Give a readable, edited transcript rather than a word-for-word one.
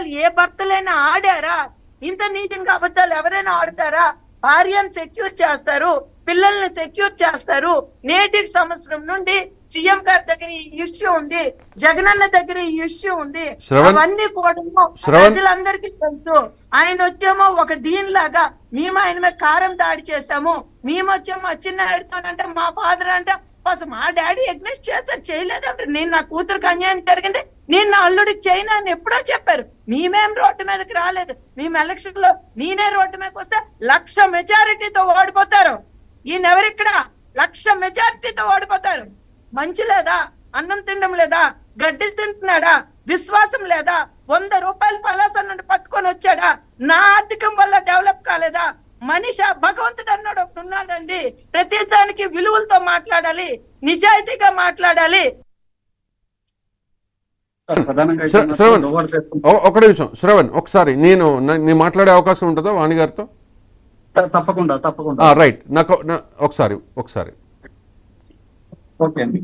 అబద్ధాలు ఏ భర్తలైనా ఆడారా? ఇంత నీచంగా అబద్ధాలు ఎవరైనా ఆడతారా? భార్యను సెక్యూర్ చేస్తారు, పిల్లల్ని సెక్యూర్ చేస్తారు. నేటికి సంవత్సరం నుండి సీఎం గారి దగ్గర ఈ ఇష్యూ ఉంది, జగనన్న దగ్గర ఈ ఇష్యూ ఉంది. అవన్నీ కూడా ప్రజలందరికీ తెలుసు. ఆయన వచ్చేమో ఒక దీనిలాగా మేము ఆయన మీద కారం దాడి చేశాము, మేము వచ్చేమో చిన్న మా ఫాదర్ అంటే అసలు మా డాడీ ఎగ్నెస్ట్ చేశారు, చేయలేదంటే నేను నా కూతురికి అన్యాయం జరిగింది, నేను నా అల్లుడికి చేయను అని ఎప్పుడో చెప్పారు. మేమేం రోడ్డు మీదకి రాలేదు. మేము ఎలక్షన్ లో నేనే రోడ్డు మీదకి వస్తే 1,00,000 మెజారిటీతో ఓడిపోతారు. ఈయన ఎవరిక్కడ 1,00,000 మెజారిటీతో ఓడిపోతారు. మంచి లేదా? అన్నం తినడం లేదా? గడ్డి తింటున్నాడా? విశ్వాసం లేదా? 100 రూపాయలు పలాస నుండి పట్టుకొని వచ్చాడా? నా ఆర్థికం వల్ల డెవలప్ కాలేదా? మనిషి భగవంతుడు అన్నాడు ఒకటి ఉన్నాడండి. ప్రతి దానికి విలువలతో మాట్లాడాలి, నిజాయితీగా మాట్లాడాలి. ఒక నిమిషం శ్రవణ్, ఒకసారి నేను మాట్లాడే అవకాశం ఉంటుందా వాణి గారితో? తప్పకుండా తప్పకుండా. రైట్, నాకు ఒకసారి ఓకే అండి.